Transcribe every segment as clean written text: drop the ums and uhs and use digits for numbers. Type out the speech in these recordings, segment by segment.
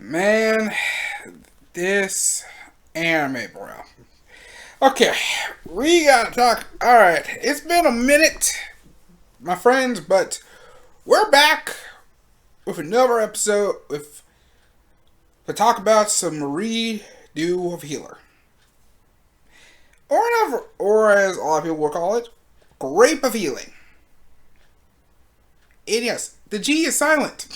Man, this anime, bro. Okay, we gotta talk. Alright, it's been a minute, my friends, but we're back with another episode to talk about some redo of Healer. Or as a lot of people will call it, Grape of Healing. And yes, the G is silent.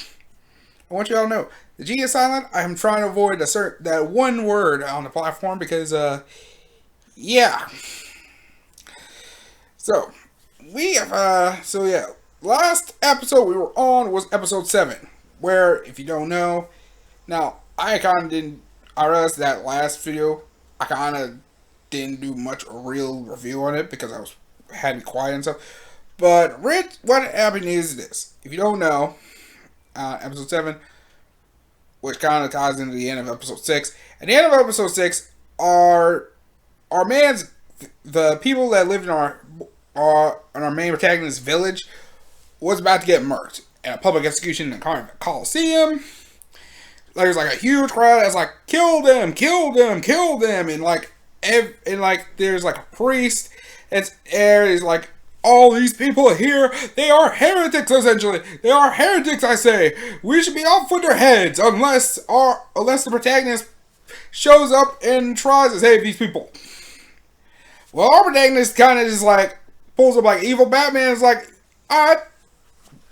I want you all to know the G is silent. I'm trying to avoid that one word on the platform because yeah. So we have last episode we were on was episode 7, where if you don't know, now I realized that last video I kinda didn't do much real review on it because had to be quiet and stuff. But what happened is this. If you don't know, episode 7, which kind of ties into the end of episode 6. At the end of episode 6, the people that lived in our main protagonist's village was about to get murked at a public execution in the Coliseum. There's like a huge crowd that's like, kill them, kill them, kill them, and there's like a priest he's like, all these people here, they are heretics, essentially. They are heretics, I say. We should be off with their heads unless the protagonist shows up and tries to save these people. Well, our protagonist kind of just like pulls up like evil Batman. Is like, alright,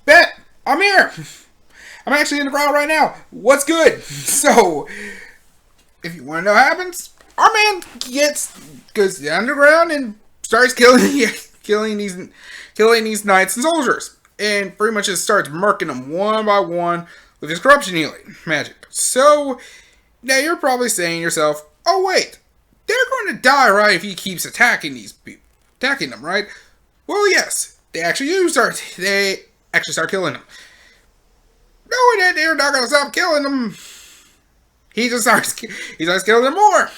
bet, I'm here. I'm actually in the crowd right now. What's good? So, if you want to know what happens, our man goes to the underground and starts killing these knights and soldiers, and pretty much just starts murking them one by one with his corruption healing magic. So now you're probably saying to yourself, "Oh wait, they're going to die, right? If he keeps attacking them, right?" Well, yes, they actually start killing them. No, they're not going to stop killing them. He starts killing them more.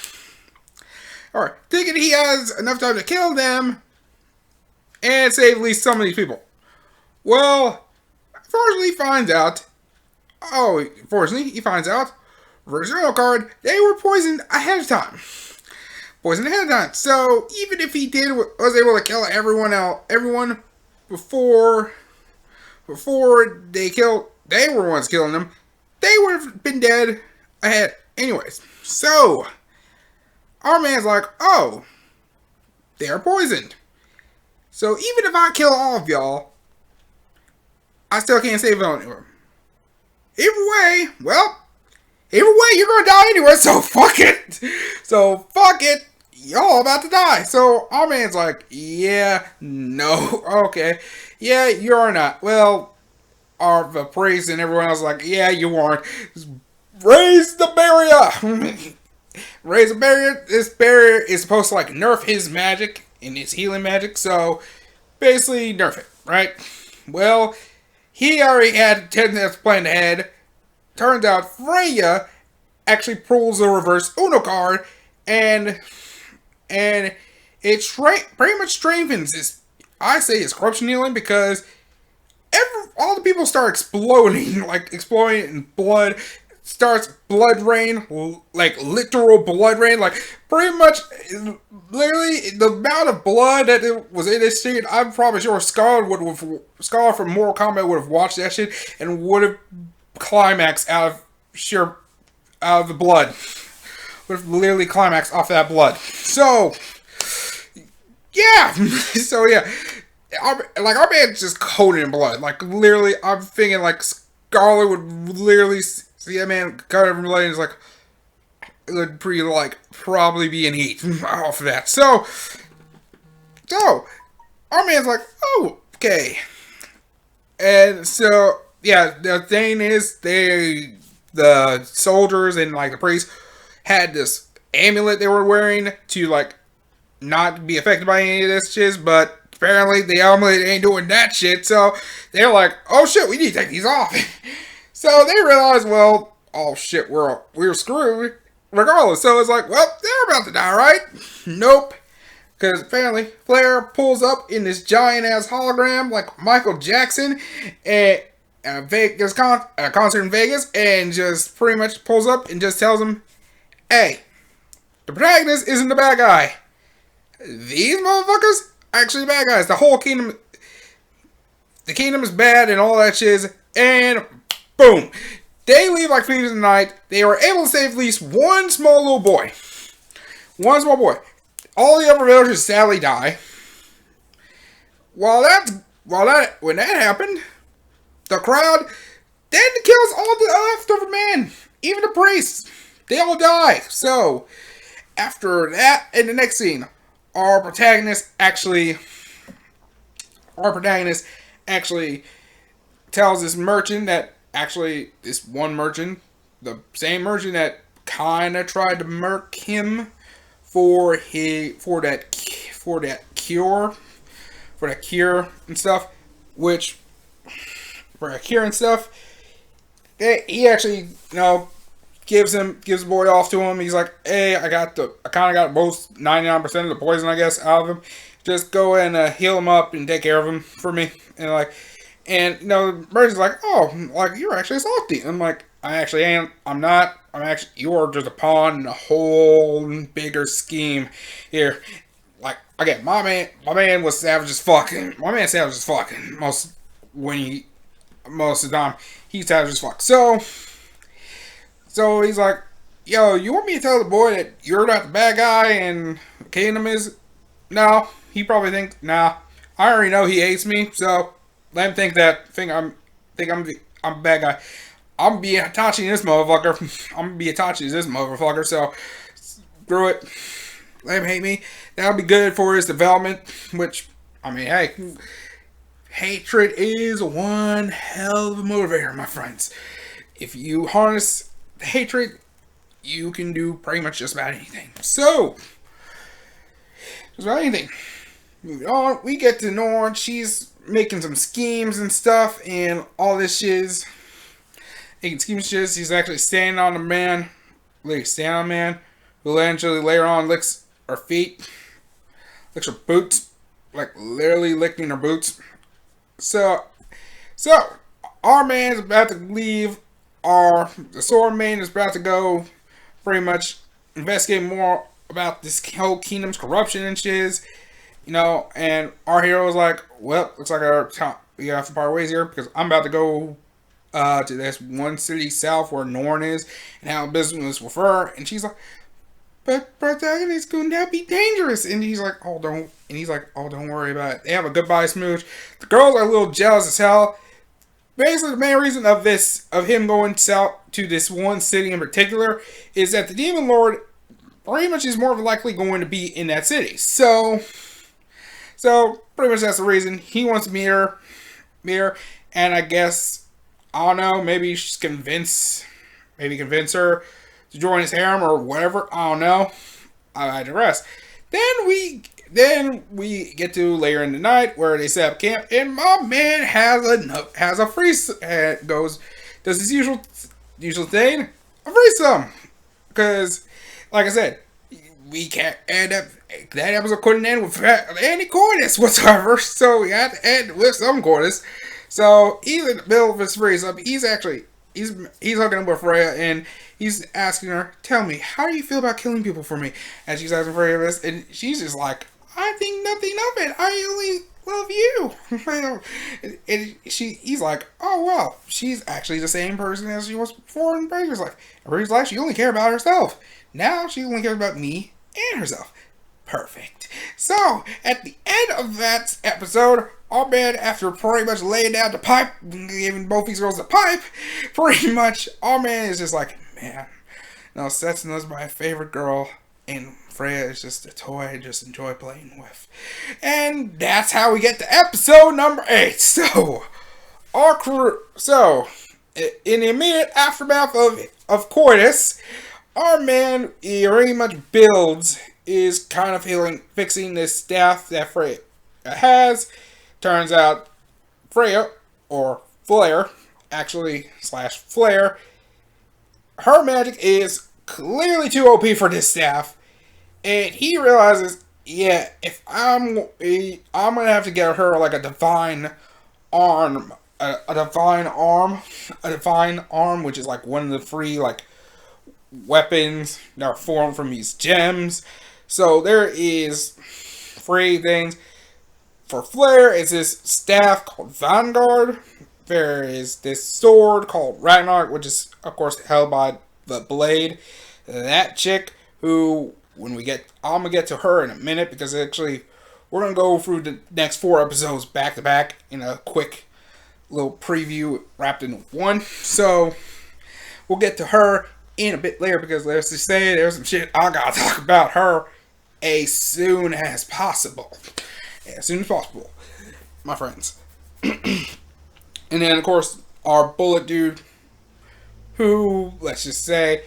Or thinking he has enough time to kill them and save at least some of these people. Well, fortunately he finds out, for his journal card, they were poisoned ahead of time. So even if he was able to kill everyone before they were ones killing them, they would have been dead ahead anyways. So our man's like, oh, they're poisoned. So even if I kill all of y'all, I still can't save anyone. Either way, you're gonna die anyway, so fuck it. Y'all about to die. So our man's like, yeah, no, okay. Yeah, you're not. Well, the priest and everyone else is like, yeah, you aren't. Raise the barrier! Raise a barrier. This barrier is supposed to like nerf his magic and his healing magic, so basically nerf it, right? Well, he already had 10 steps planned ahead. Turns out Freya actually pulls a reverse Uno card, and it pretty much strengthens his corruption healing, because all the people start exploding in blood. Starts blood rain, like literal blood rain, like pretty much, literally the amount of blood that was in this scene. I'm probably sure Scarlet from Mortal Kombat would have watched that shit and would have climaxed out of the blood. Would have literally climaxed off that blood. So yeah, our man's just coated in blood. Like literally, I'm thinking like Scarlet would literally see that man covered in blood and is like, it would probably be in heat off of that. So our man's like, oh, okay. And so yeah, the thing is, the soldiers and like the priests had this amulet they were wearing to like not be affected by any of this shit, but apparently the amulet ain't doing that shit. So they're like, oh shit, we need to take these off. So they realize, well, oh shit, we're screwed regardless. So it's like, well, they're about to die, right? Nope. Because apparently Flair pulls up in this giant ass hologram like Michael Jackson, and There's a concert in Vegas, and just pretty much pulls up and just tells him, "Hey, the protagonist isn't the bad guy. These motherfuckers are actually the bad guys. The kingdom is bad and all that shit." And boom, they leave like thieves in the night. They were able to save at least one small little boy. One small boy. All the other villagers sadly die. When that happened, the crowd then kills all the leftover men, even the priests. They all die. So after that, in the next scene, our protagonist actually tells this one merchant, the same merchant that kind of tried to murk him for that cure and stuff, he actually, gives the boy off to him. He's like, "Hey, I kind of got most 99% of the poison, I guess, out of him. Just go and heal him up and take care of him for me." And the merchant's like, "Oh, like, you're actually salty." I'm like, "I actually am. I'm not. You're just a pawn in a whole bigger scheme here." Like, again, my man was savage as fuck. My man savage as fuck. Most of the time, he's savage as fuck. So he's like, "Yo, you want me to tell the boy that you're not the bad guy and the kingdom is?" No, he probably thinks, "Nah, I already know he hates me, so let him think I'm a bad guy. I'm gonna be Itachi this motherfucker. So screw it. Let him hate me. That'll be good for his development." Which, I mean, hey, hatred is one hell of a motivator, my friends. If you harness hatred, you can do pretty much just about anything. So, just about anything. Moving on, we get to Norn. She's making some schemes and stuff, and all this shiz. Making schemes and shiz. He's actually standing on a man, who eventually later on licks her feet, licks her boots, like literally licking her boots. So our man's about to leave. The sword man is about to go pretty much investigate more about this whole kingdom's corruption and shiz. And our hero is like, "Well, looks like we have to part ways here, because I'm about to go to this one city south where Norn is and have business with her." And she's like, "But protagonist could now be dangerous." And he's like, "Oh, don't worry about it." They have a goodbye smooch. The girls are a little jealous as hell. Basically, the main reason of him going south to this one city in particular is that the Demon Lord pretty much is more likely going to be in that city. So pretty much that's the reason he wants to meet her, and I guess, I don't know, maybe convince her to join his harem or whatever. I don't know. I digress. Then we get to later in the night where they set up camp, and my man has a does his usual thing, a threesome, because, like I said, we can't end up, that episode couldn't end with any coitus whatsoever, so we had to end with some coitus. So he's in the middle of his threesome. He's hooking up with Freya, and he's asking her, "Tell me, how do you feel about killing people for me?" And she's asking Freya this, and she's just like, "I think nothing of it. I only love you." And he's like, "Oh, well, she's actually the same person as she was before in previous life. In previous life, she only cared about herself. Now she only cares about me and herself." Perfect. So, at the end of that episode, our man, after pretty much laying down the pipe, giving both these girls the pipe, pretty much, our man is just like, "Man, no, Setsuna is my favorite girl, and Freya is just a toy I just enjoy playing with." And that's how we get to episode number 8. So, in the immediate aftermath of coitus, our man, he very much is kind of fixing this staff that Freya has. Turns out Freya, or Flare, Flare, her magic is clearly too OP for this staff. And he realizes, yeah, if I'm gonna have to get her like a divine arm a divine arm, which is like one of the three like weapons that are formed from these gems. So there is three things. For Flare, it's this staff called Vanguard. There is this sword called Ragnarok, which is of course held by the blade. That chick, who I'm gonna get to her in a minute, because actually we're gonna go through the next 4 episodes back to back in a quick little preview wrapped in one. So we'll get to her in a bit later, because let's just say there's some shit I gotta talk about her as soon as possible. As soon as possible, my friends. And then, of course, our bullet dude, who, let's just say,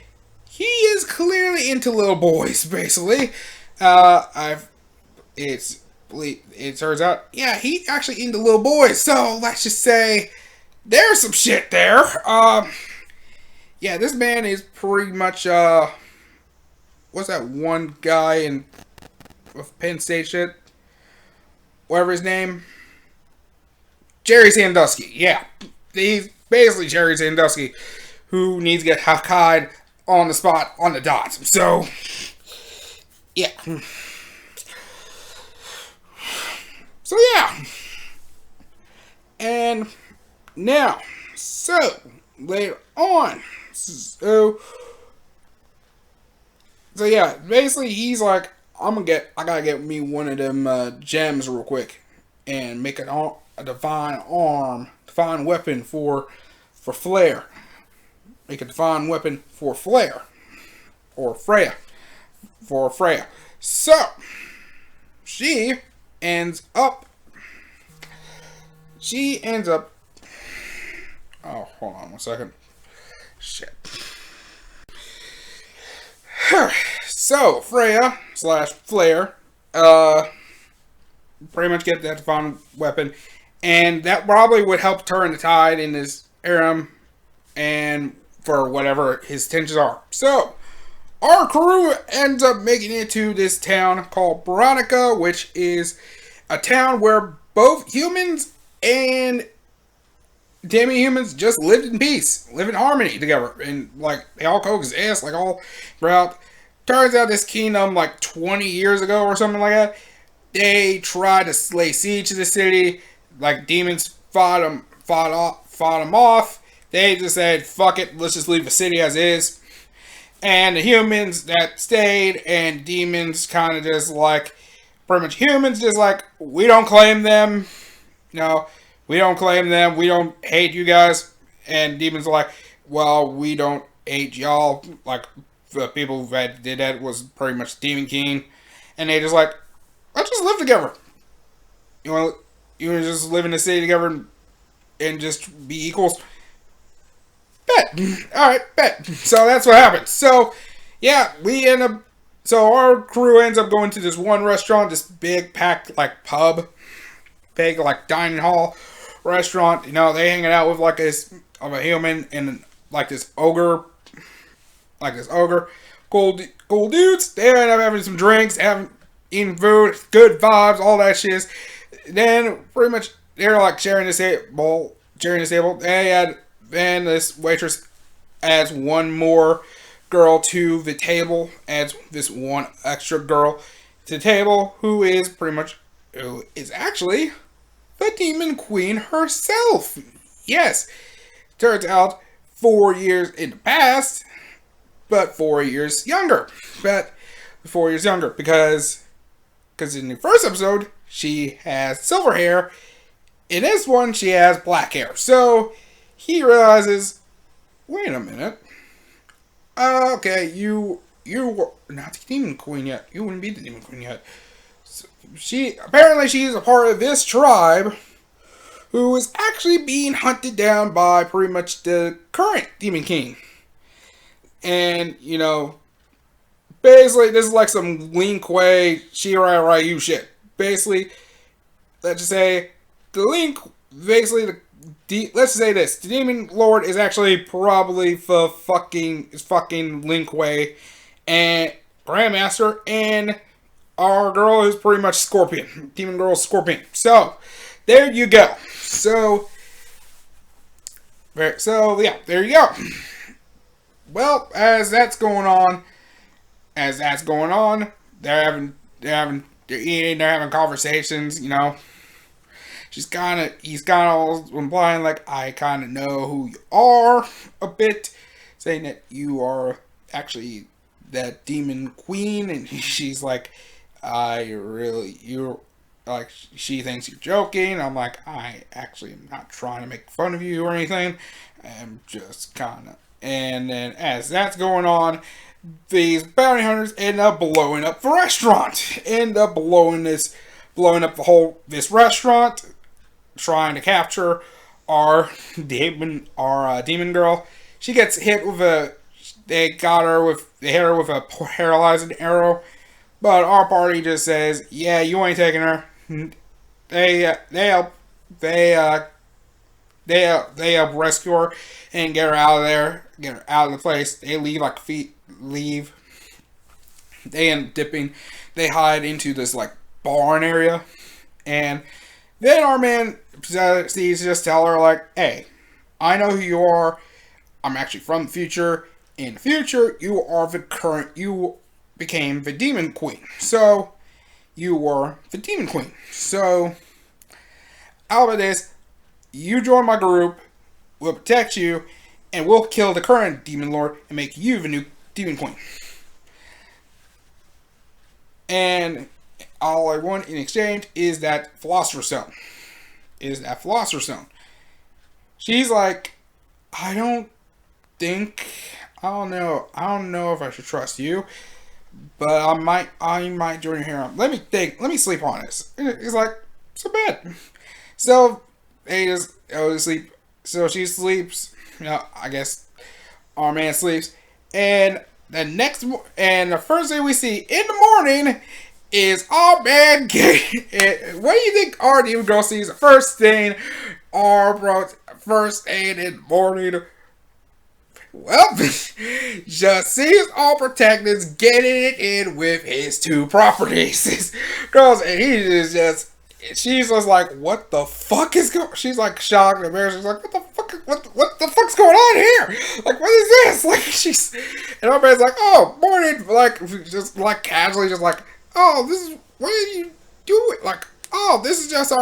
he is clearly into little boys, basically. It turns out, yeah, he actually into little boys. So let's just say there's some shit there. Yeah, this man is pretty much what's that one guy in with Penn State shit? Whatever his name, Jerry Sandusky. Yeah, he's basically Jerry Sandusky, who needs to get Hakkai'd on the spot, on the dot. So, yeah. So, yeah. And now, so, later on, so yeah, basically he's like, I gotta get me one of them gems real quick, and make a divine weapon for Flare. Make a divine weapon for Flare, or Freya, for Freya. So she ends up. Oh, hold on 1 second. Shit. So, Freya / Flare, pretty much get that divine weapon, and that probably would help turn the tide in this harem, and for whatever his intentions are. So, our crew ends up making it to this town called Veronica, which is a town where both humans and demi-humans just lived in peace, live in harmony together, and like they all coexist, like all throughout. Turns out this kingdom, like 20 years ago or something like that, they tried to lay siege to the city. Like demons fought them off. They just said, "Fuck it, let's just leave the city as is." And the humans that stayed, and demons kind of just like, pretty much humans just like, we don't claim them. No, we don't claim them. We don't hate you guys. And demons are like, well, we don't hate y'all. Like, the people that did that was pretty much Demon King. And they just like, let's just live together. You want to just live in the city together and just be equals? Bet. Alright, bet. So that's what happened. So, yeah, so our crew ends up going to this one restaurant, this big packed like pub, big like dining hall restaurant. You know, they hanging out with like this of a human and like this ogre. Cool dudes. They end up having some drinks, eating food, good vibes, all that shit. Then pretty much they're like sharing this table. Then this waitress adds one more girl to the table. Adds this one extra girl to the table, who is actually the Demon Queen herself. Yes, turns out 4 years in the past. But 4 years younger. Because in the first episode, she has silver hair. In this one, she has black hair. So, he realizes, wait a minute. Okay, you were not the Demon Queen yet. You wouldn't be the Demon Queen yet. So apparently she's a part of this tribe who is actually being hunted down by pretty much the current Demon King. And, you know, basically, this is like some Lin Kuei, Shirai Ryu shit. Basically, let's just say, let's just say this. The Demon Lord is actually probably fucking Lin Kuei and Grandmaster, and our girl is pretty much Scorpion. Demon Girl Scorpion. So, there you go. So, So yeah, there you go. Well, they're eating, they're having conversations. He's kind of implying like, I kind of know who you are a bit, saying that you are actually that demon queen, and she's like, you're like, she thinks you're joking. I'm like, I actually am not trying to make fun of you or anything. I'm just kind of, and then as that's going on, these bounty hunters end up blowing up the restaurant, blowing up this restaurant, trying to capture our demon girl. She gets hit with they hit her with a paralyzing arrow, but our party just says, yeah, you ain't taking her. They help rescue her and get her out of there, get her out of the place. They leave. They end up dipping. They hide into this like barn area, and then our man sees just tell her like, "Hey, I know who you are. I'm actually from the future. In the future, you became the demon queen. So you were the demon queen. So out of this, you join my group. We'll protect you, and we'll kill the current demon lord and make you the new demon queen. And all I want in exchange is that philosopher's stone. She's like, I don't know if I should trust you, but I might join your harem. Let me sleep on this. It's like, so bad. So they just sleep. So she sleeps. I guess our man sleeps, and the first thing we see in the morning is our man getting. What do you think our demon girl sees? The first thing, first thing in the morning. Well, just sees all protectors getting it in with his two properties. Girls, and she's just like, what the fuck is going on? She's like shocked and embarrassed. She's like, what the fuck's going on here? Like, what is this? Like, and our man's like, oh, morning. Like, just like casually, just like, oh, what are you doing? Like, oh, this is just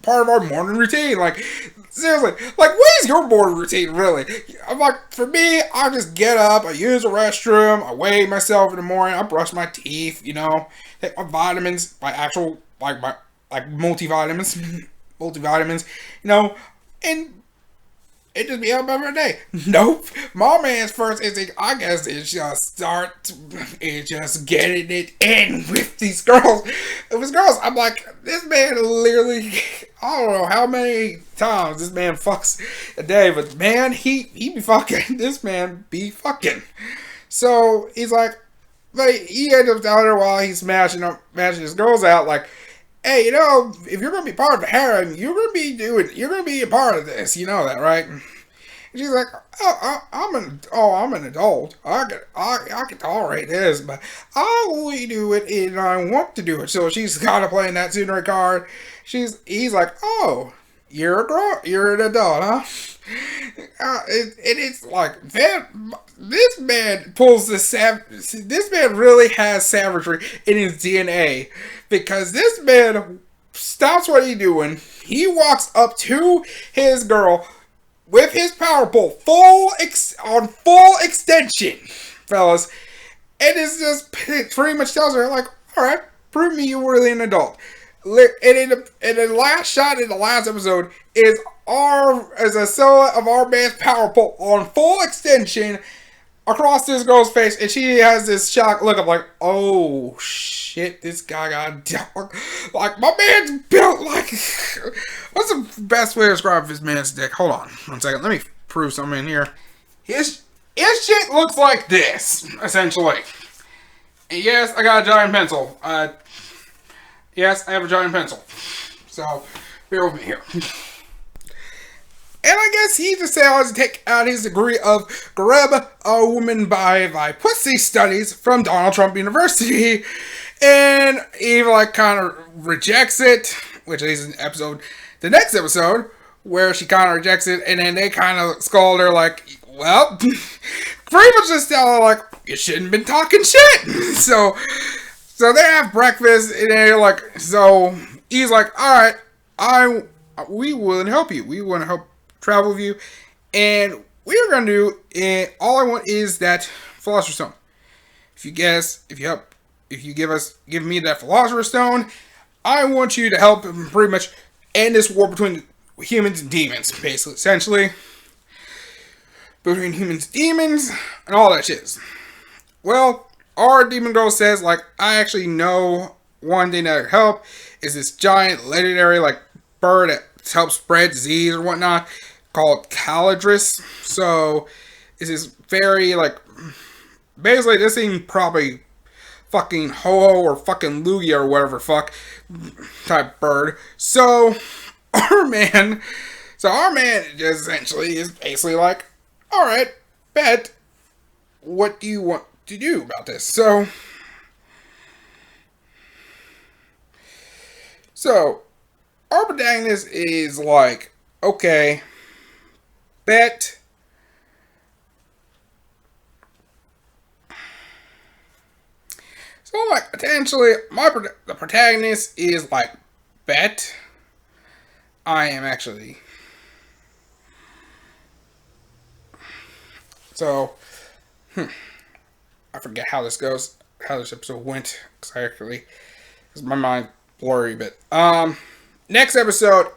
part of our morning routine. Like, seriously, like, what is your morning routine, really? I'm like, for me, I just get up, I use the restroom, I weigh myself in the morning, I brush my teeth, take my vitamins, multivitamins, and it just be up every day. Nope. My man's first instinct, I guess, is just getting it in with these girls. I'm like, this man literally, I don't know how many times this man fucks a day, but man, he be fucking. This man be fucking. So he's like, he ends up telling her while he's smashing his girls out, like, hey, if you're gonna be part of the harem, you're gonna be a part of this. You know that, right? And she's like, I'm an adult. I can tolerate this, but I only do it and I want to do it. So she's kind of playing that Tsunari card. He's like, oh, you're a girl, you're an adult, huh? It's like, this man really has savagery in his DNA, because this man stops what he's doing. He walks up to his girl with his power pole full extension, fellas, and it's just pretty much tells her like, all right, prove me you're really an adult. And the last shot in the last episode is a silhouette of our man's power pole on full extension across this girl's face, and she has this shocked look of like, oh shit, this guy got like, my man's built like. What's the best way to describe this man's dick? Hold on 1 second, let me prove something in here. His shit looks like this, essentially. And yes, I got a giant pencil. Yes, I have a giant pencil. So, bear with me here. And I guess he decides to take out his degree of grab a woman by pussy studies from Donald Trump University. And he kind of rejects it, which is the next episode, where she kind of rejects it, and then they kind of scold her like, well, pretty much just tell her like, you shouldn't have been talking shit. So they have breakfast, and they're like, so he's like, all right, we will help you. We want to help travel with you, and we're gonna do it. All I want is that Philosopher's Stone. If you give me that Philosopher's Stone, I want you to help pretty much end this war between humans and demons, basically, essentially. Between humans and demons, and all that shit. Well, our demon girl says, like, I actually know one thing that could help is this giant legendary, like, bird that helps spread disease or whatnot called Calidris. So, it's this very, like, basically, this thing probably fucking Ho-Ho or fucking Lugia or whatever fuck type bird. So our man just essentially is basically like, alright, bet, what do you want to do about this? So our protagonist is like, okay, bet. So, like, potentially, the protagonist is like, bet. I am actually. So, I forget how this goes, how this episode went, because my mind blurry a bit. Next episode,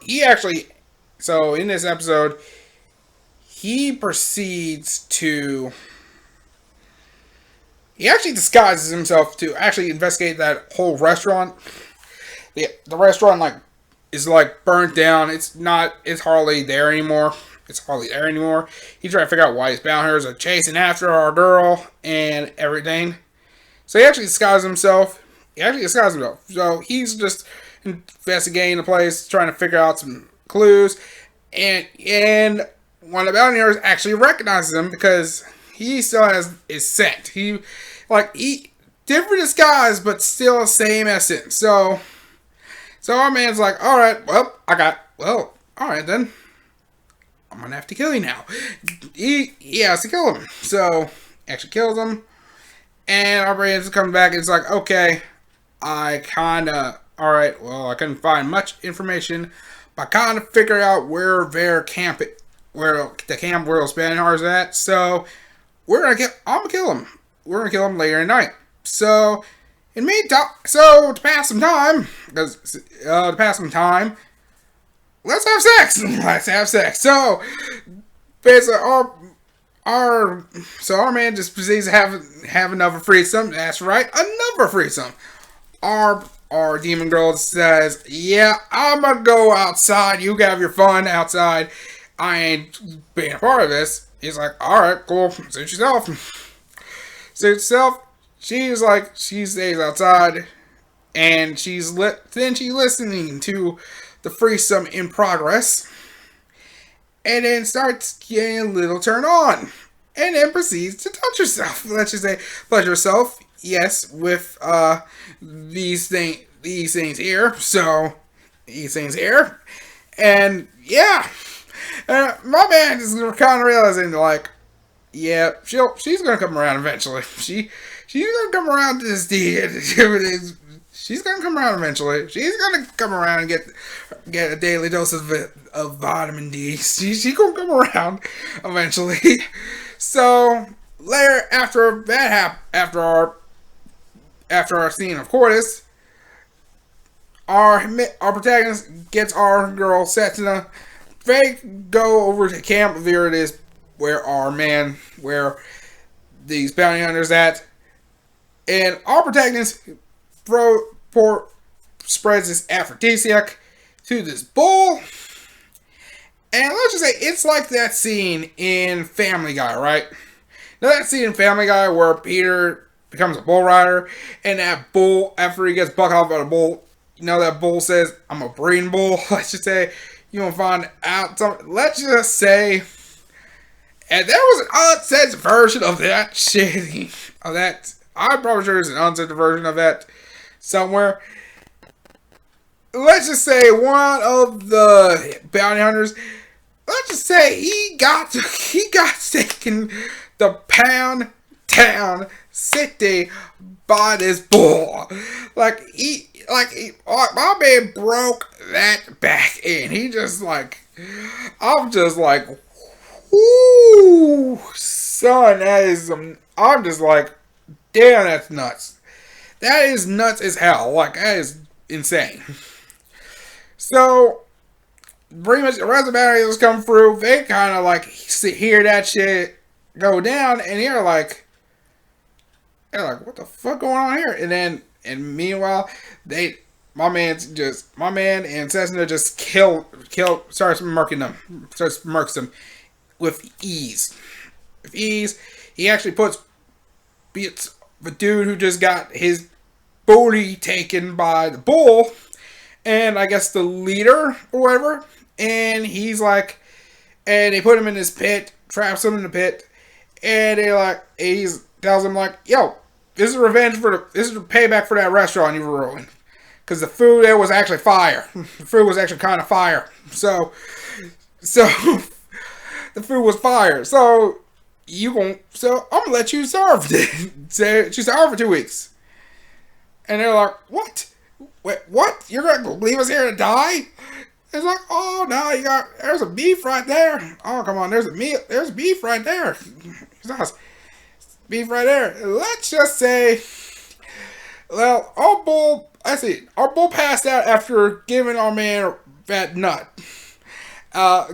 so in this episode, he proceeds to. He actually disguises himself to actually investigate that whole restaurant. The restaurant is burnt down. It's hardly there anymore. He's trying to figure out why these bounty hunters are chasing after our girl and everything. So he actually disguises himself. So he's just investigating the place, trying to figure out some clues. And one of the bounty hunters actually recognizes him because he still has his scent. He different disguise, but still same essence. So our man's like, all right, all right then. I'm gonna have to kill you now. He has to kill him. So he actually kills him, and our man's coming back. And it's like, okay, I couldn't find much information, but I kind of figured out where their camp, where the camp where those Spaniards are at. So I'm gonna kill him. We're gonna kill him later at night. So, in the meantime, to pass some time, let's have sex. So, basically, our man just proceeds to have another threesome. That's right, another threesome. Our demon girl says, "Yeah, I'm gonna go outside. You have your fun outside. I ain't being a part of this." He's like, "All right, cool. Suit yourself." She stays outside, and she's listening to the threesome in progress, and then starts getting a little turned on, and then proceeds to touch herself. Let's just say, touch herself, yes, with these things here. So these things here, and yeah, my man is kind of realizing like, yeah, she's gonna come around eventually. She's gonna come around to this deed. She's gonna come around eventually. She's gonna come around and get a daily dose of vitamin D. She's gonna come around eventually. So later, after our scene of courtship, our protagonist gets our girl set to the. They go over to Camp Viridis, where these bounty hunters at, and our protagonist spreads this aphrodisiac to this bull, and let's just say it's like that scene in Family Guy, right? Now that scene in Family Guy where Peter becomes a bull rider, and that bull, after he gets bucked off by the bull, that bull says, "I'm a breeding bull." Let's just say you won't find out something. Let's just say. And there was an uncensored version of that shit. I'm probably sure there's an uncensored version of that somewhere. Let's just say one of the bounty hunters let's just say he got taken to Pound Town City by this bull. My man broke that back in. He just like, I'm just like, whoo, son, that is some. I'm just like, damn, that's nuts. That is nuts as hell. Like, that is insane. So, pretty much the rest of the batteries come through. They kind of like hear that shit go down, and they're like, what the fuck going on here? And meanwhile, my man and Cessna just starts murks them with ease. With ease, he actually beats the dude who just got his booty taken by the bull, and I guess the leader or whatever, and they put him in this pit, traps him in the pit, and he tells him like, yo, this is payback for that restaurant you ruined. Because the food there was actually fire. The food was actually kind of fire. So the food was fire. So I'm gonna let you serve it. She served for 2 weeks. And they're like, what? Wait, what? You're gonna leave us here to die? It's like, oh no, there's a beef right there. Oh come on, there's beef right there. Beef right there. Let's just say, well, our bull passed out after giving our man that nut.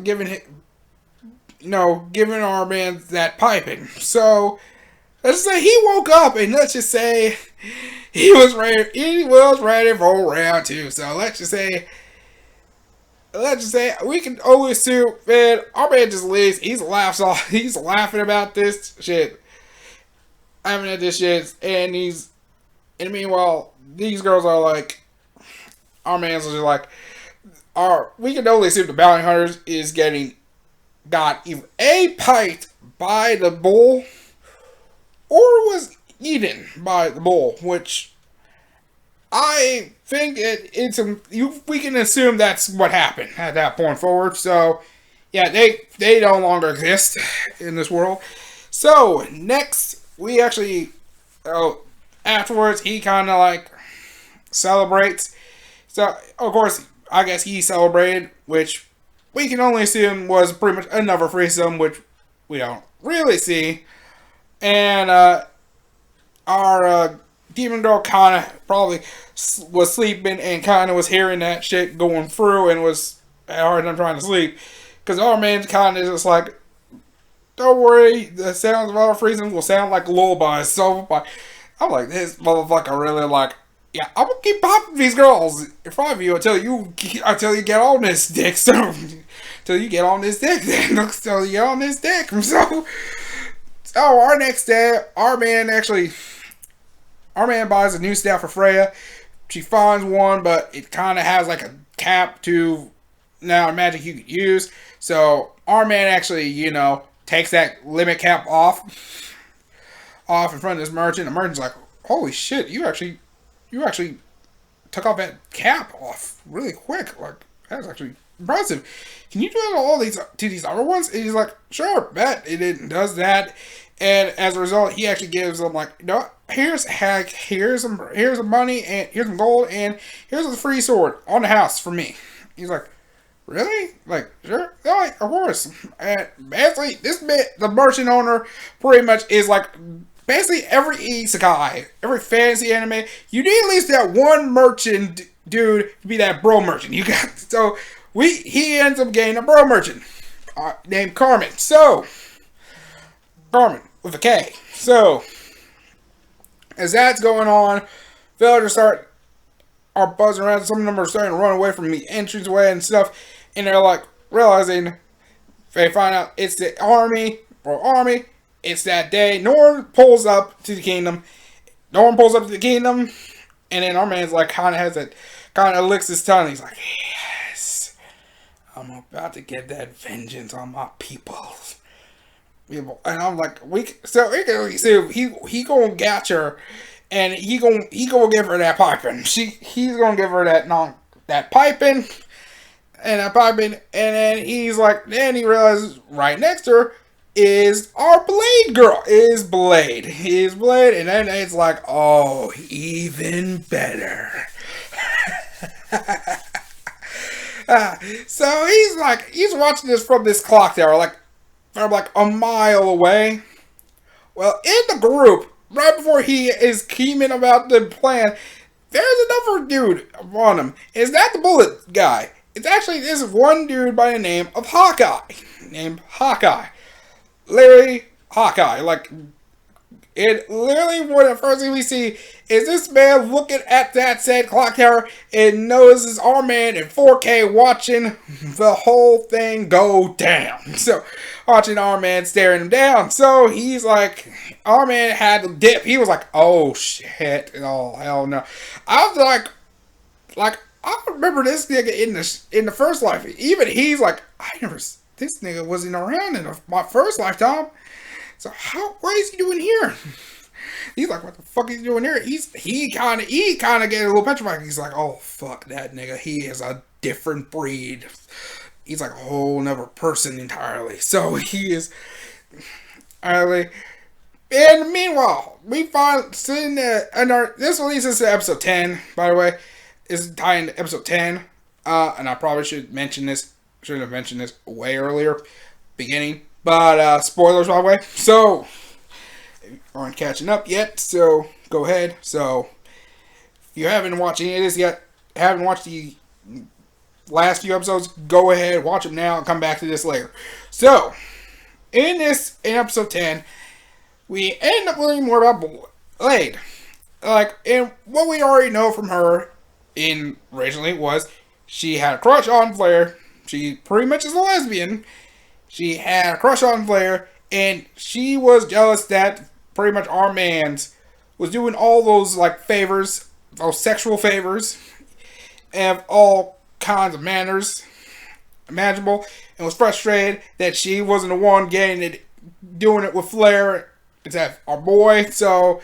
Giving our man that piping. So, let's just say he woke up, and let's just say he was ready for round 2. So, let's just say we can only assume, man, our man just leaves. He's laughing about this shit. Having at this shit, and meanwhile, these girls are like, our man's just like, we can only assume the bounty hunters got either piped by the bull, or was eaten by the bull, which I think we can assume that's what happened at that point forward. So, yeah, they no longer exist in this world. So, next, we actually, afterwards, he kind of like celebrates. So, of course, I guess he celebrated, which we can only assume was pretty much another threesome, which we don't really see. And our demon girl kind of probably was sleeping and kind of was hearing that shit going through and was hard time trying to sleep. Because our man's kind of just like, don't worry, the sounds of our threesomes will sound like lullabies. So I'm like, this motherfucker really like, yeah, I'm gonna keep popping these girls in front of you until you get on this dick. So, till you get on this dick, then until you get on this dick. So our next day, our man buys a new staff for Freya. She finds one, but it kind of has like a cap to now magic you could use. So our man actually, takes that limit cap off in front of this merchant. The merchant's like, holy shit, you actually took off that cap off really quick. Like, that's actually impressive. Can you do that to these other ones? And he's like, sure, bet. It does that. And as a result, he actually gives them like, here's some money, and here's some gold, and here's a free sword on the house for me. He's like, really? Like, sure? Yeah, like, of course. And basically, the merchant owner pretty much is like, basically every isekai, every fantasy anime, you need at least that one merchant dude to be that bro merchant. He ends up getting a bro merchant named Carmen. So, Carmen with a K. So, as that's going on, villagers are buzzing around. Some of them are starting to run away from the entranceway and stuff, and they're like realizing they find out it's the army. It's that day. Norn pulls up to the kingdom, and then our man's like kind of licks his tongue. He's like, yes, I'm about to get that vengeance on my people. And I'm like, we can see he gonna catch her, and he gonna give her that piping. He's gonna give her that piping. and I'm piping, and then he's like, then he realizes right next to her is our Blade girl. Is Blade, and then it's like, oh, even better. So he's watching this from this clock tower, like from like a mile away. Well, in the group, right before he is scheming about the plan, there's another dude on him. It's not the bullet guy. It's actually this one dude by the name of Hawkeye. Larry Hawkeye. Like, it literally, what the first thing we see is this man looking at that said clock tower and notices our man in 4K watching the whole thing go down. So, watching our man staring him down. So, he's like, our man had to dip. He was like, oh shit. Oh, hell no. I was like, I remember this nigga in the first life. Even he's like, this nigga wasn't around in my first lifetime. So what is he doing here? He's like, what the fuck is he doing here? He kind of get a little petrified. He's like, oh fuck that nigga. He is a different breed. He's like a whole nother person entirely. So he is entirely. And meanwhile, we find sitting there, and this releases to episode 10, by the way. This is tied into episode 10. And I probably shouldn't have mentioned this way earlier, beginning. But, spoilers, by the way. So, if you aren't catching up yet, so go ahead. So, if you haven't watched any of this yet, haven't watched the last few episodes, go ahead, watch them now, and come back to this later. So, in episode 10, we end up learning more about Blade. Like, and what we already know from her originally was she had a crush on Flair. She pretty much is a lesbian. She had a crush on Flair, and she was jealous that pretty much our man's was doing all those like favors, those sexual favors, of all kinds of manners imaginable, and was frustrated that she wasn't the one doing it with Flair instead of our boy. So,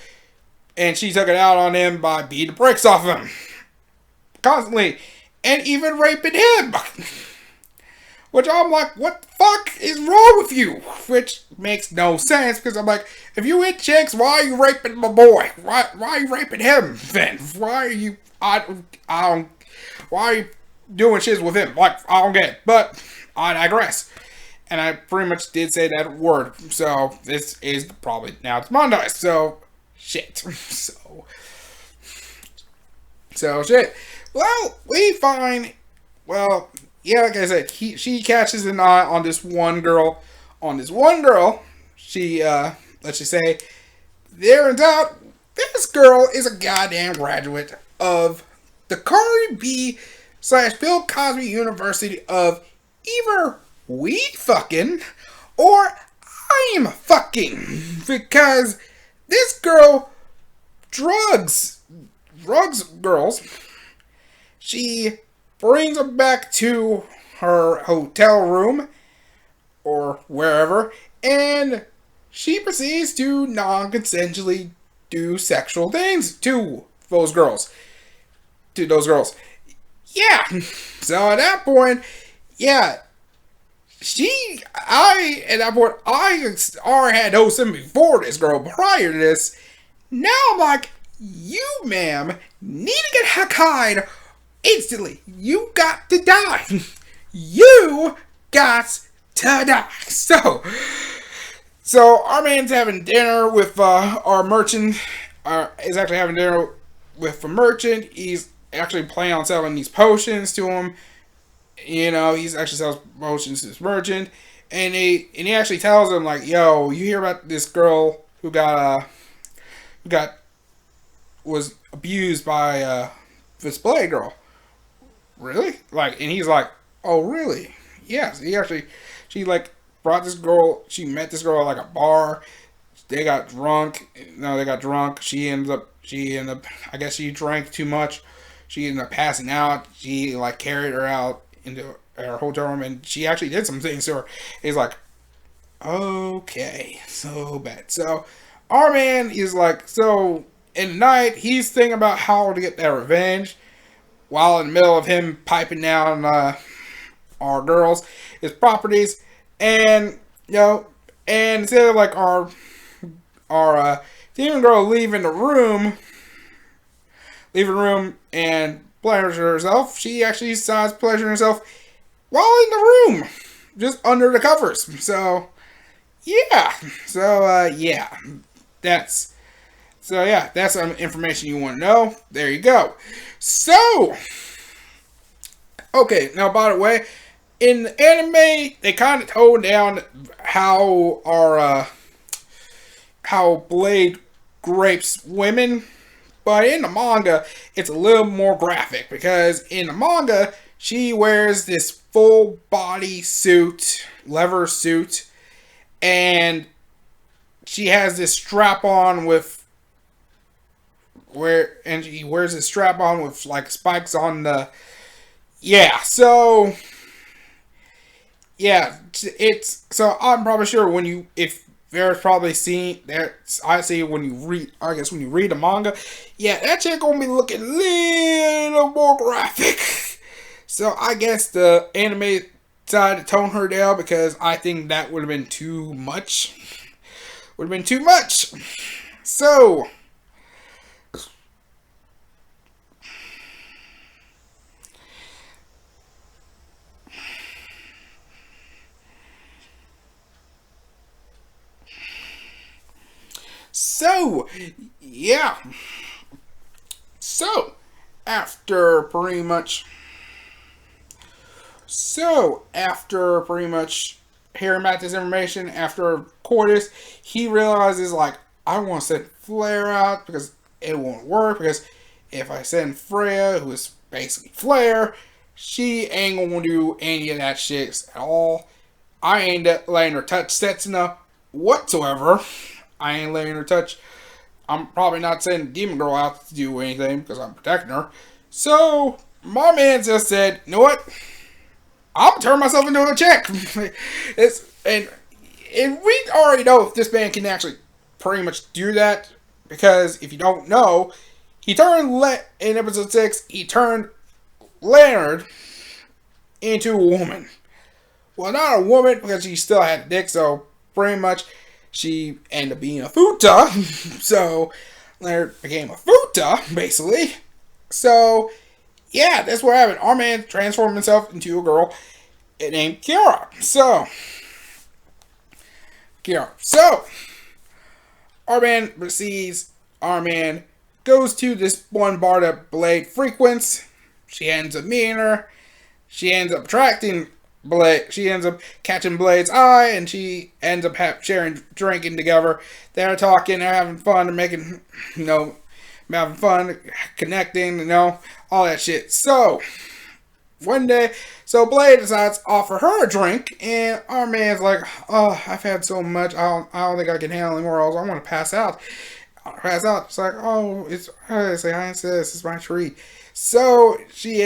and she took it out on him by beating the brakes off him constantly, and even raping him. Which I'm like, what the fuck is wrong with you? Which makes no sense, because I'm like, if you hit chicks, why are you raping my boy? Why are you raping him then? Why are you doing shit with him? Like, I don't get it. But I digress. And I pretty much did say that word. So this is probably, now it's monetized. So shit. So shit. Well, we find, yeah, like I said, she catches an eye on this one girl. She, let's just say, there in doubt, this girl is a goddamn graduate of the Cardi B / Bill Cosby University of either we fucking or I'm fucking. Because this girl drugs girls. She brings them back to her hotel room or wherever, and she proceeds to non-consensually do sexual things to those girls. Yeah. So at that point, yeah, I already had no sympathy for this girl prior to this. Now I'm like, you, ma'am, need to get Hakkai'd instantly. You got to die. You got to die. So our man's having dinner with our merchant. Is actually having dinner with a merchant. He's actually planning on selling these potions to him. You know, he's actually sells potions to this merchant, and he actually tells him like, "Yo, you hear about this girl who was abused by this Blade girl? Really?" Like, and he's like, "Oh, really? Yes." She like brought this girl. She met this girl at like a bar. They got drunk. She ended up. I guess she drank too much. She ended up passing out. He like carried her out into her hotel room, and she actually did some things to her. He's like, okay, so bad. So our man is like, so in the night, he's thinking about how to get that revenge, while in the middle of him piping down our girls, his properties, and and instead of like our demon girl leaving the room and pleasure herself, she actually decides pleasuring herself while in the room, just under the covers. So yeah, that's that's some information you want to know. There you go. So okay, now by the way, in the anime they kind of toned down how Blade rapes women, but in the manga it's a little more graphic, because in the manga she wears this full body suit, leather suit, and she has this strap on she wears this strap on with like spikes on the it's so I'm probably sure if there's probably seen there I see when you read the manga, that chick gonna be looking a little more graphic. So I guess the anime decided to tone her down, because I think that would have been too much. So yeah. So after pretty much hearing about this information, after Cordis, he realizes, like, I want to send Flare out, because it won't work, because if I send Freya, who is basically Flare, she ain't gonna do any of that shit at all. I ain't letting her touch Setsuna whatsoever. I ain't letting her touch. I'm probably not sending Demon Girl out to do anything, because I'm protecting her. So my man just said, you know what? I'm gonna turn myself into a chick. and we already know if this man can actually pretty much do that, because if you don't know, in episode 6, he turned Leonard into a woman. Well, not a woman, because she still had a dick, so pretty much she ended up being a futa. So Leonard became a futa, basically. So yeah, that's what happened. Our man transformed himself into a girl named Kiara. So our man goes to this one bar that Blade frequents. She ends up meeting her. She ends up attracting Blade. She ends up catching Blade's eye, and she ends up drinking together. They're talking, they're having fun, they're making, having fun, connecting, all that shit. So one day, Blade decides to offer her a drink, and our man's like, "Oh, I've had so much. I don't think I can handle anymore. I want to pass out. It's like, oh, I say, hi, sis, this is my treat." So she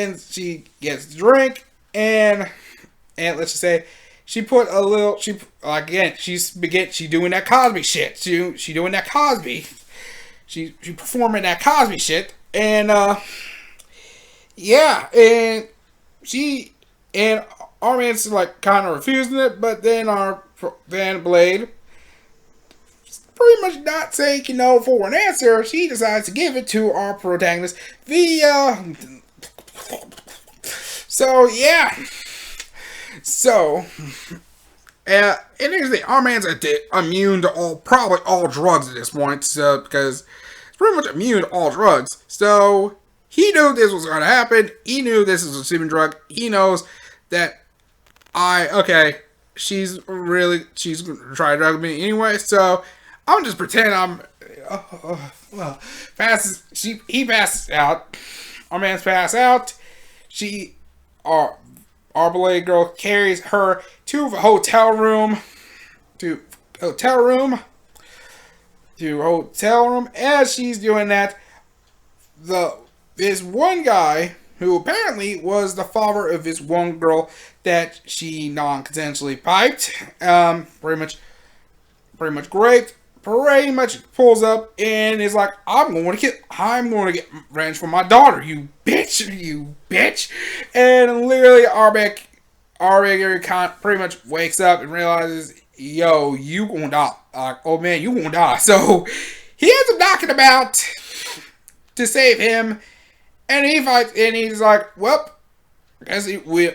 gets the drink, and let's just say she put a little. She's doing that Cosby shit. She doing that Cosby. She performing that Cosby shit, and and our man's like kind of refusing it, but then Blade, pretty much not taking no for an answer, she decides to give it to our protagonist via. And here's the thing, our man's immune to probably all drugs at this point, so, because it's pretty much immune to all drugs. So he knew this was going to happen. He knew this is a sleeping drug. He knows that she's going to try to drug me anyway, so I'm just pretend he passes out. Our man's passed out. Our Blade girl carries her to the hotel room. As she's doing that, this one guy, who apparently was the father of this one girl that she non-consensually piped, pretty much raped, pretty much pulls up and is like, I'm going to get revenge for my daughter, you bitch. And literally our Arya pretty much wakes up and realizes, yo, you gonna die. Oh man, you gonna die. So he ends up knocking about to save him, and he fights, and he's like, well, I guess he will.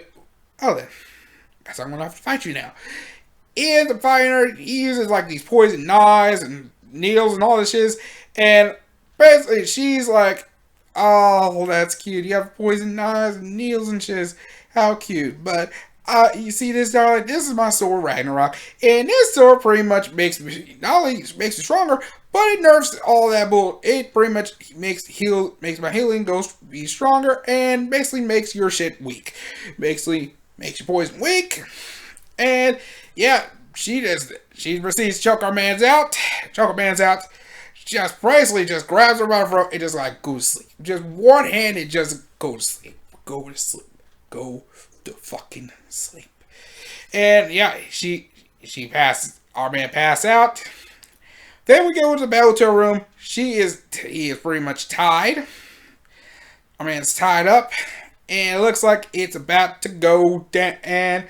Oh, then, I guess I'm gonna have to fight you now. He ends up fighting her. He uses like these poison knives and needles and all this shit, and basically she's like, oh, that's cute. You have poison knives and needles and shit. How cute. But you see this, darling? This is my sword, Ragnarok. And this sword pretty much makes me, not only makes me stronger, but it nerfs all that bull. It pretty much makes my healing be stronger, and basically makes your shit weak. Basically makes your poison weak. And yeah, she proceeds to choke our man's out. Just basically just grabs her by the throat and just like go to sleep. Just one-handed, just go to sleep. Go to sleep. Go to fucking sleep. And yeah, she passes. Our man passed out. Then we go to the hotel room. He is pretty much tied. Our man's tied up, and it looks like it's about to go down. And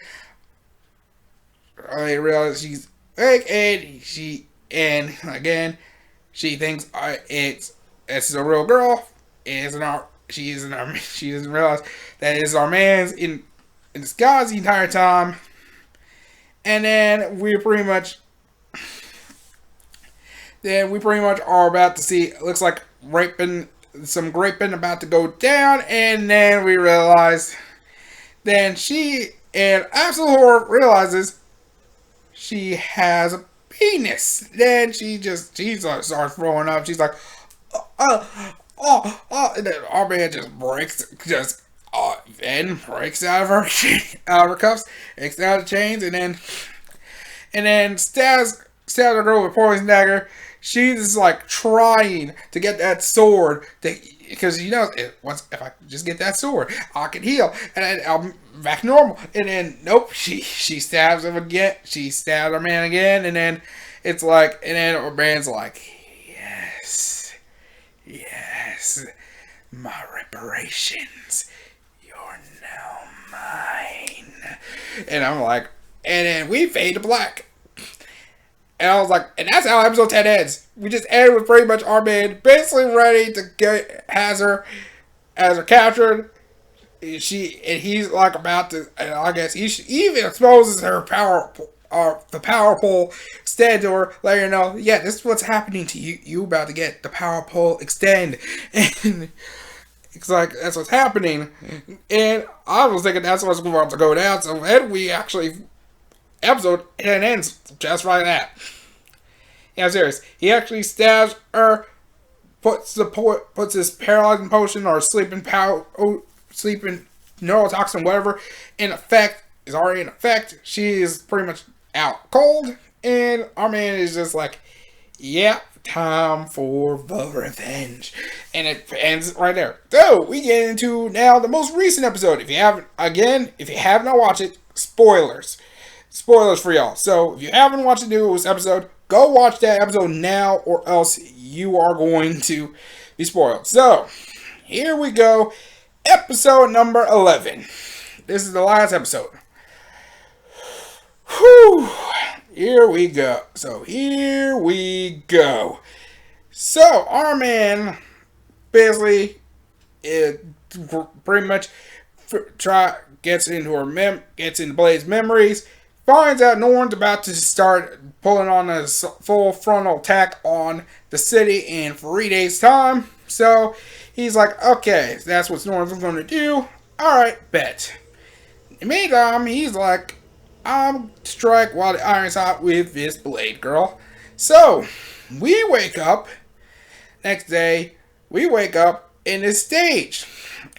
I realize she's awake, and again she thinks it's a real girl. She doesn't realize that it's our man's in disguise the entire time. And then we pretty much are about to see, it looks like some raping about to go down, and then we realize, then she, and Absolute Horror realizes she has a penis. Then she starts throwing up. She's like, and then our man just breaks out of her cuffs, breaks out of the chains, and then stabs the girl with a poison dagger. She's just like trying to get that sword because you know, if I just get that sword, I can heal and then I'm back normal. And then nope, she stabs him again. She stabs our man again, and then it's like, and then our man's like, yes, my reparations, you're now mine. And I'm like, and then we fade to black. And I was like, and that's how episode 10 ends. We just end with pretty much our man basically ready to has her captured. He's like about to, and I guess he even exposes her the power pole extend to her, letting her know, yeah, this is what's happening to you. You about to get the power pole extend. And it's like, that's what's happening. And I was thinking that's what's about to go down. So then we actually, episode 10 ends just like that. Yeah, I'm serious. He actually stabs her, puts his paralyzing potion or sleeping neurotoxin, whatever, is already in effect. She is pretty much out cold, and our man is just like, yeah, time for the revenge. And it ends right there. So we get into now the most recent episode. If you have not watched it, spoilers for y'all. So if you haven't watched the newest episode, go watch that episode now, or else you are going to be spoiled. So here we go. Episode number 11. This is the last episode. Whew. Here we go. So our man basically pretty much gets into Blade's memories, finds out Norn's about to start pulling on a full frontal attack on the city in 3 days' time. So he's like, okay, that's what Norn's going to do. Alright, bet. In the meantime, he's like, I'm strike while the iron's hot with this Blade girl. So we wake up next day. We wake up in this stage.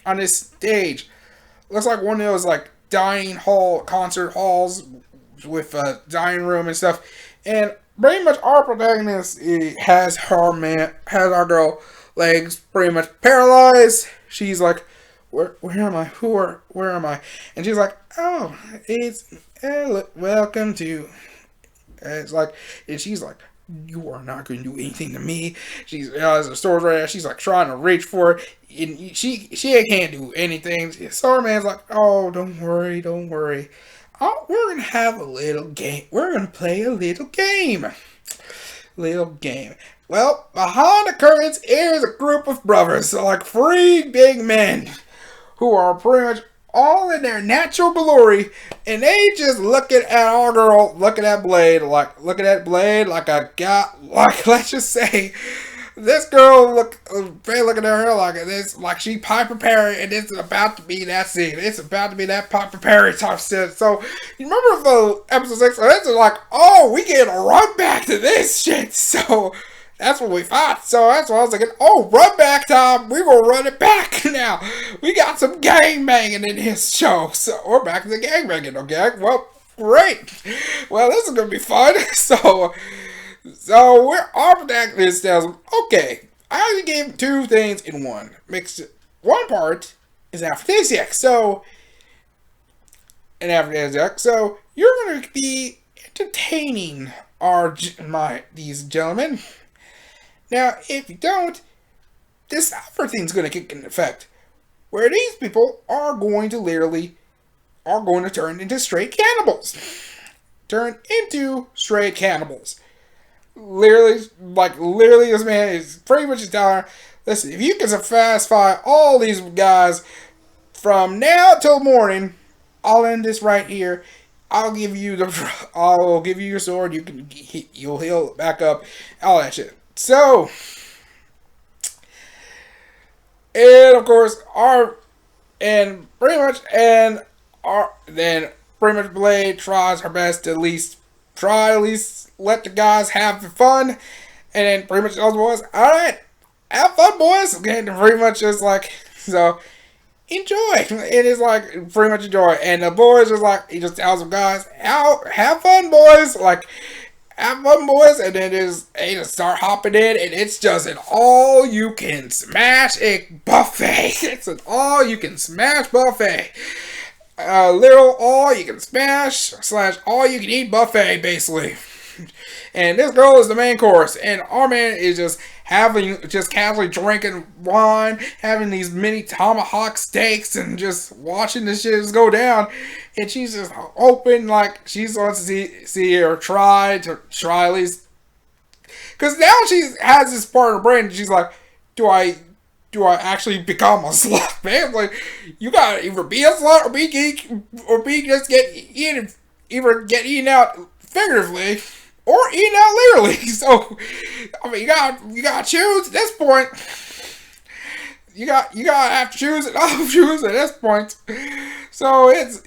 On this stage, looks like one of those like concert halls with a dining room and stuff. And pretty much our protagonist has our girl legs pretty much paralyzed. She's like, where am I? Where am I? And she's like, oh, it's welcome to. And it's like, and she's like, You are not going to do anything to me. She's the store's right there. She's like trying to reach for it, and she can't do anything. Starman's like, oh, don't worry, don't worry. Oh, we're gonna have a little game. We're gonna play a little game. Little game. Well, behind the curtains is a group of brothers, so like three big men who are pretty much all in their natural glory, and they just looking at our girl, looking at Blade like a guy, like let's just say this girl they looking at her like this, like she Piper Perry, and it's about to be that scene. It's about to be that Piper Perry type shit. So you remember the episode 6? So it's like, oh, we get a run back to this shit. So that's what we thought. So that's what I was thinking. Oh, run back time. We will run it back now. We got some gang banging in his show. So we're back to the gang banging, okay? Well, great. Well, this is going to be fun. So we're our protagonist tells him, okay, I only gave two things in one. One part is aphrodisiac. So, So you're going to be entertaining these gentlemen. Now, if you don't, this other thing's going to kick in effect, where these people are going to turn into straight cannibals. Literally, this man is pretty much telling her, listen, if you can satisfy all these guys from now till morning, I'll end this right here. I'll give you your sword. You'll heal back up, all that shit. So, and of course, then pretty much Blade tries her best to at least let the guys have fun, and then pretty much those boys, alright, have fun, boys, and pretty much just like, so, enjoy, it is like, pretty much enjoy, and the boys just like, he just tells them guys, have fun, boys, like, have fun, boys, and then they just start hopping in, and it's just an all-you-can-smash buffet. It's an all-you-can-smash buffet. Little all-you-can-smash / all-you-can-eat buffet, basically. And this girl is the main course, and our man is just casually drinking wine, having these mini tomahawk steaks, and just watching this shit just go down. And she's just hoping, like, she wants to see her try at least. Because now she has this part of her brain, and she's like, do I actually become a slut, man? Like, you gotta either be a slut or be geek, or either get eaten out figuratively, or eaten out literally. So, I mean, you gotta choose at this point. You gotta have to choose and I'll choose at this point. So it's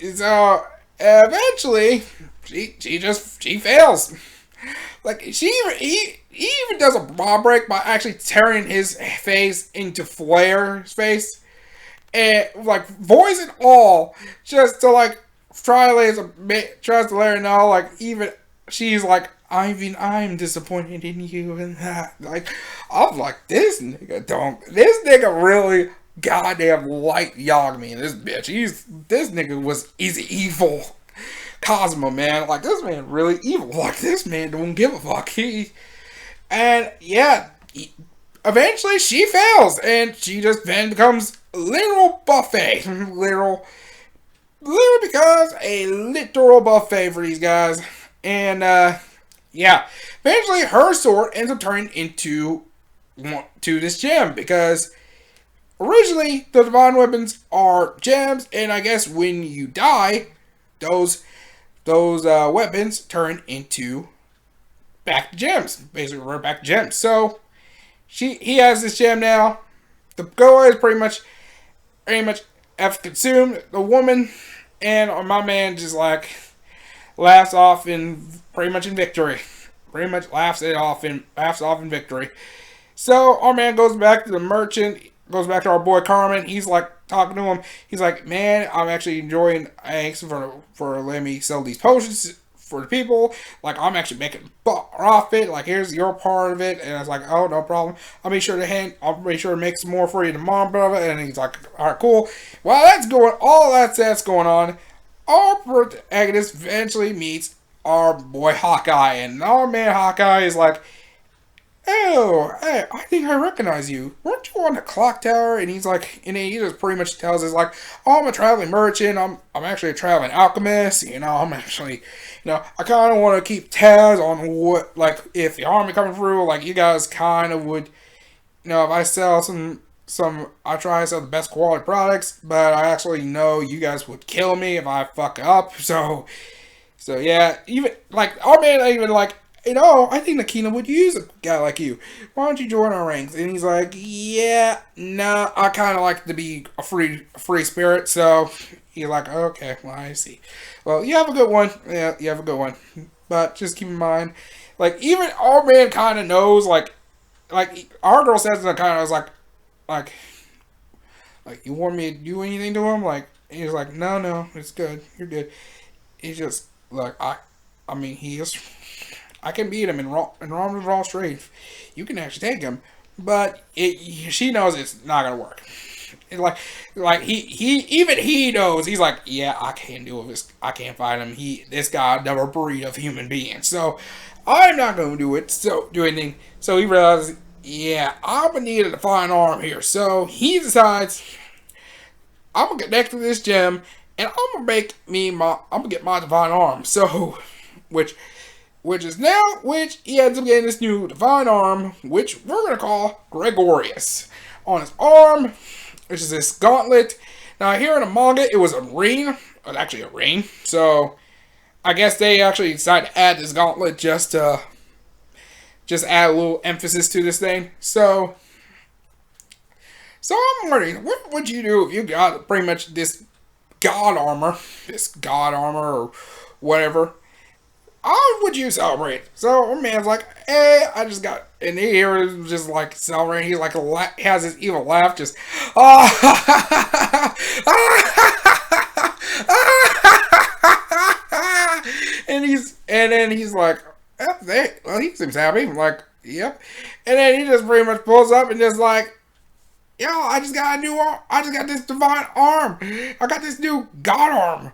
eventually she fails. Like he even does a bomb break by actually tearing his face into Flair's face, and like voice and all, just to like tries to let her know, like even she's like, I'm disappointed in you and that. Like, I'm like, this nigga really goddamn light Yagami, this bitch. This nigga is evil. Cosmo, man. Like, this man really evil. Like, this man don't give a fuck. Eventually she fails, and she just then becomes a literal buffet. literally becomes a literal buffet for these guys. And, eventually her sword ends up turning into this gem, because originally the divine weapons are gems, and I guess when you die, those weapons turn into back to gems. Basically, we're back to gems. So he has this gem now. The goal is pretty much have consumed the woman, and my man just like laughs off in victory. Pretty much laughs off in victory. So our man goes back to the merchant, goes back to our boy Carmen. He's like talking to him. He's like, man, I'm actually enjoying, thanks for letting me sell these potions for the people. Like, I'm actually making profit. Like, here's your part of it. And I was like, oh, no problem. I'll make sure to make some more for you tomorrow, brother. And he's like, all right, cool. While all that's going on, our protagonist eventually meets our boy Hawkeye, and our man Hawkeye is like, "Oh, hey, I think I recognize you. Weren't you on the clock tower?" And he's like, and he just pretty much tells us like, "Oh, I'm a traveling merchant. I'm actually a traveling alchemist. I'm actually, I kind of want to keep tabs on what, like, if the army coming through, like, you guys kind of would, if I sell I try to sell the best quality products, but I actually know you guys would kill me if I fuck up. So yeah, even like our man, even like." I think the kingdom would use a guy like you. Why don't you join our ranks? And he's like, yeah, no, I kind of like to be a free spirit. So he's like, okay, well, I see. Well, you have a good one. Yeah, you have a good one. But just keep in mind, like, even our man kind of knows, like our girl says that kind of was like, you want me to do anything to him? Like, and he's like, no, it's good. You're good. He's just like, I mean, he is. I can beat him in raw strength. You can actually take him, but she knows it's not gonna work. It's like he knows. He's like, yeah, I can't do this. I can't fight him. This guy never breed of human being. So I'm not gonna do it. So do anything. So he realizes, yeah, I'm gonna need a divine arm here. So he decides, I'm gonna connect to this gem, and I'm gonna get my divine arm. So, which he ends up getting this new divine arm, which we're going to call Gregorius. On his arm, which is this gauntlet. Now, here in the manga, it was a ring. It was actually a ring. So, I guess they actually decided to add this gauntlet just to add a little emphasis to this thing. So I'm wondering, what would you do if you got pretty much this god armor, or whatever? How would you celebrate? So, man's like, hey, I just got, and he is just like celebrating. He's like, has his evil laugh, just, and then he's like, well, he seems happy. I'm like, yep. And then he just pretty much pulls up and just like, yo, I just got this divine arm. I got this new god arm.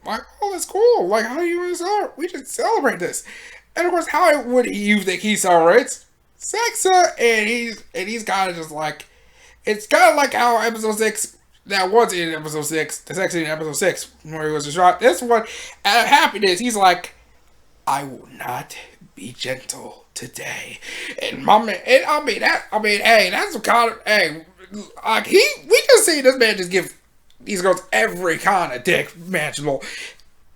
Like, oh, that's cool. Like, how do you want to celebrate? We should celebrate this. And of course, how would you think he celebrates? Sexa, and he's kind of just like, it's kind of like how episode 6, that was in episode 6, the sex scene in episode 6, where he was just shot. This one, out of happiness, he's like, I will not be gentle today. And my man, hey, that's what kind of, hey, like, we just see this man just give these girls every kind of dick imaginable.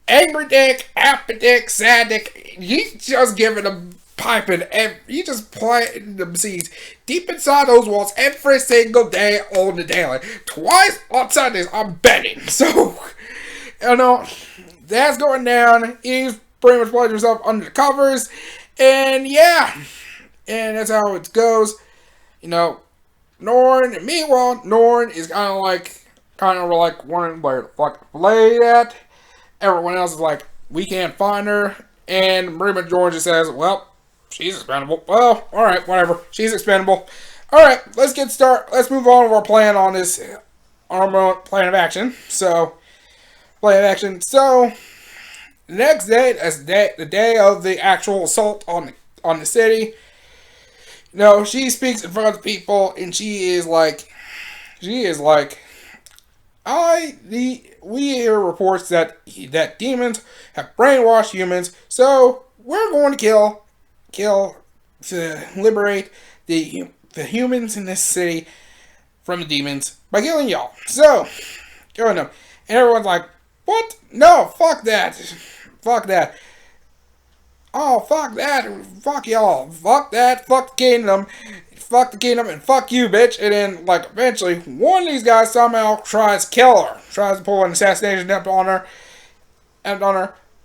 Angry dick, happy dick, sad dick. He's just giving them piping, he just planting them seeds deep inside those walls every single day on the daily. Twice on Sundays, I'm betting. So, that's going down. He's pretty much playing himself under the covers. And yeah, and that's how it goes. Norn is kind of like wanting where the fuck play at. Everyone else is like, we can't find her. And pretty much George just says, well, she's expendable. Well, alright, whatever. She's expendable. Alright, let's get started. Let's move on with our plan on this plan of action. So, the next day, that's the day of the actual assault on the city. She speaks in front of the people, and she is like, we hear reports that demons have brainwashed humans, so we're going to kill to liberate the humans in this city from the demons by killing y'all. So, killing them, and everyone's like, what? No, fuck that. Fuck that. Oh, fuck that. Fuck y'all. Fuck that. Fuck the kingdom. Fuck the kingdom and fuck you, bitch. And then, eventually, one of these guys somehow tries to kill her. Tries to pull an assassination attempt on her.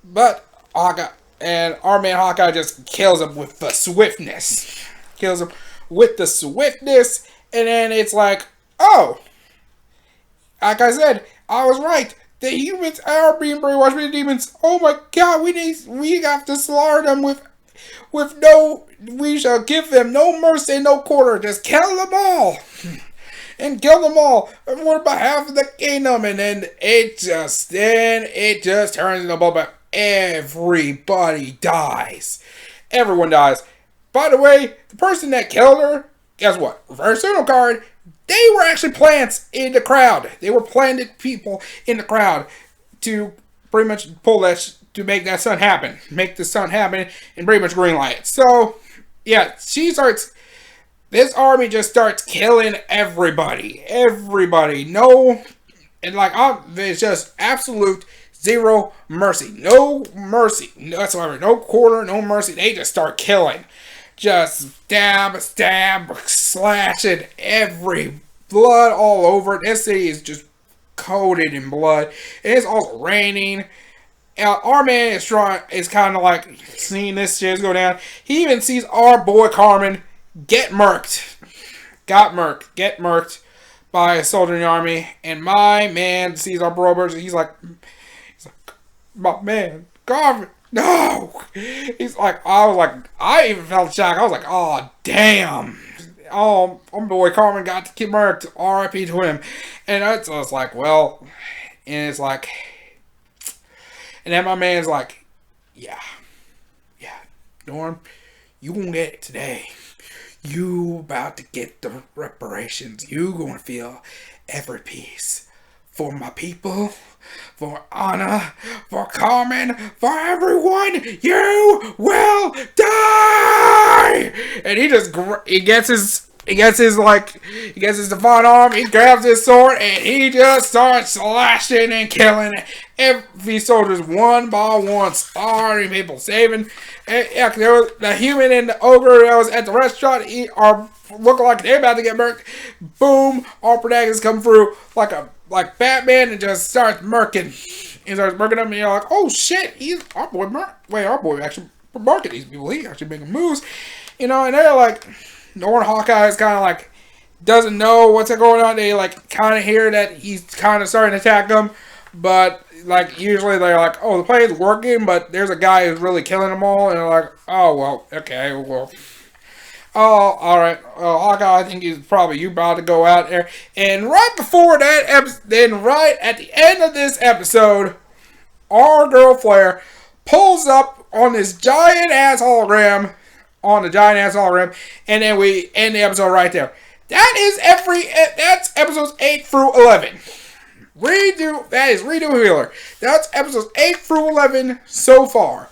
But Hawkeye, and our man Hawkeye just kills him with the swiftness. And then it's like, oh. Like I said, I was right. The humans are being brainwashed by the demons. Oh my god, we have to slaughter them we shall give them no mercy, no quarter. Just kill them all. And kill them all. On behalf of the kingdom. And then it just turns into a bloodbath. everybody dies. Everyone dies. By the way, the person that killed her, guess what? Reverse Uno card. They were actually plants in the crowd. They were planted people in the crowd to pretty much pull that, to make that sun happen. Make the sun happen and pretty much greenlight it. So, yeah, this army just starts killing everybody. Everybody. No, and like, there's just absolute zero mercy. No mercy whatsoever. No quarter, no mercy. They just start killing. Just stab, slashing, every blood all over it. This city is just coated in blood. It's also raining. Our man is kind of like seeing this shit go down. He even sees our boy Carmen get murked. Get murked by a soldier in the army. And my man sees our brothers. He's like, my man, Carmen. No! He's like, I even felt shocked. I was like, oh, damn. Oh, my boy Carmen got to get murked. R.I.P. to him. And I was like, well, and it's like, and then my man's like, yeah, Norm, you gonna get it today. You about to get the reparations. You gonna feel every piece for my people. For Anna, for Carmen, for everyone, you will die! And he gets his divine arm, he grabs his sword, and he just starts slashing and killing every soldiers one by one, starting people, saving. And yeah, there was the human and the ogre that was at the restaurant, are looking like they're about to get murked. Boom, our protagonists come through like Batman and just starts murking. He starts murking them, and you're like, oh shit, our boy actually murking these people. He actually making moves, and they're like, Norman Hawkeye is kind of like, doesn't know what's going on. They like kind of hear that he's kind of starting to attack them, but like usually they're like, oh, the play is working, but there's a guy who's really killing them all, and they're like, oh well, okay, well. Oh, alright. Hawkeye, I think he's probably you about to go out there. And right before that then right at the end of this episode, our girl Flair pulls up on this giant-ass hologram, and then we end the episode right there. That's episodes 8 through 11. That is Redo Healer. That's episodes 8 through 11 so far.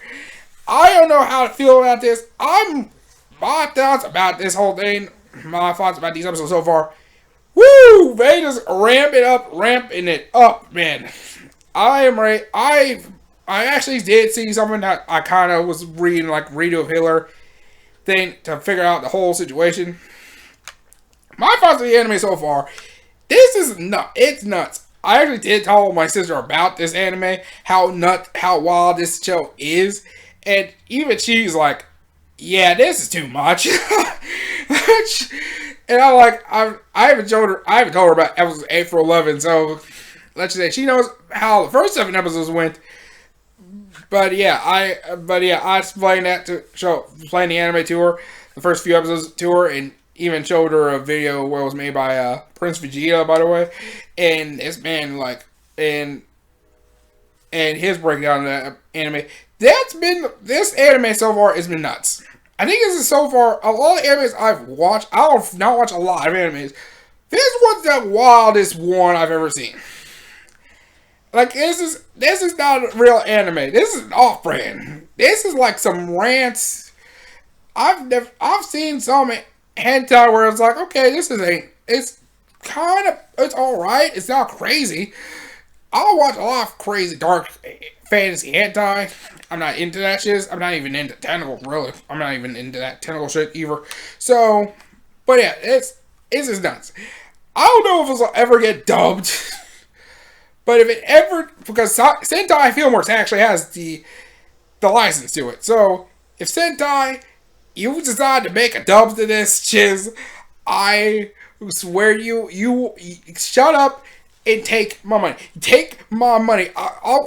I don't know how to feel about this. My thoughts about this whole thing, my thoughts about these episodes so far. Woo! They just ramping it up, man. I am ready. I actually did see something that I kind of was reading, like Redo Healer thing, to figure out the whole situation. My thoughts of the anime so far, this is it's nuts. I actually did tell my sister about this anime, how wild this show is, and even she's like, yeah, this is too much. And I haven't told her about episodes 8 through 11, so let's just say she knows how the first 7 episodes went. But yeah, I explained explained the anime to her, the first few episodes to her, and even showed her a video where it was made by Prince Vegeta, by the way. And this man, and his breakdown of the anime. This anime so far has been nuts. I think this is so far, of all the animes I've watched, I've not watched a lot of animes. This one's the wildest one I've ever seen. Like, this is not a real anime. This is an off-brand. This is like some rants. I've seen some hentai where it's like, okay, it's alright. It's not crazy. I'll watch a lot of crazy dark fantasy hentai. I'm not into that shit. I'm not even into tentacle, really. I'm not even into that tentacle shit either. So, but yeah, it's just nuts. I don't know if it'll ever get dubbed. But if it ever, because Sentai Filmworks actually has the license to it. So, if Sentai, you decide to make a dub to this, chiz, I swear you shut up and take my money. Take my money.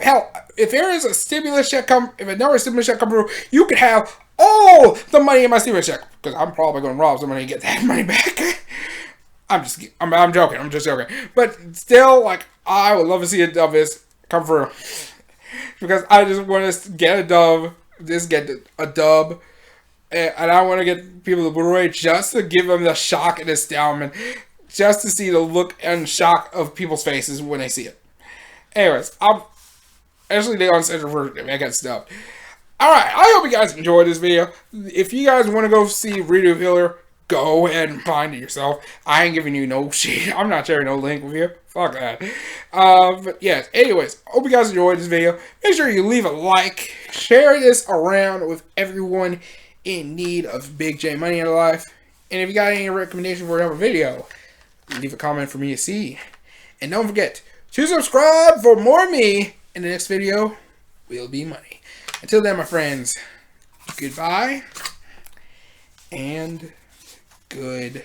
Hell, if there is a stimulus check if another stimulus check come through, you could have all the money in my stimulus check. Because I'm probably going to rob somebody and get that money back. I'm joking. I'm just joking. But still, like, I would love to see a dub this come through. because I just want to get a dub. Just get a dub. And I want to get people the Blu-ray just to give them the shock and astoundment. Just to see the look and shock of people's faces when they see it. Anyways, I'm actually the uncensored version. I got stuff. Alright, I hope you guys enjoyed this video. If you guys want to go see Redo Healer, go ahead and find it yourself. I ain't giving you no shit. I'm not sharing no link with you. Fuck that. But yes, anyways, hope you guys enjoyed this video. Make sure you leave a like. Share this around with everyone in need of Big J money in their life. And if you got any recommendation for another video, leave a comment for me to see. And don't forget to subscribe for more me. In the next video will be money. Until then, my friends, goodbye and good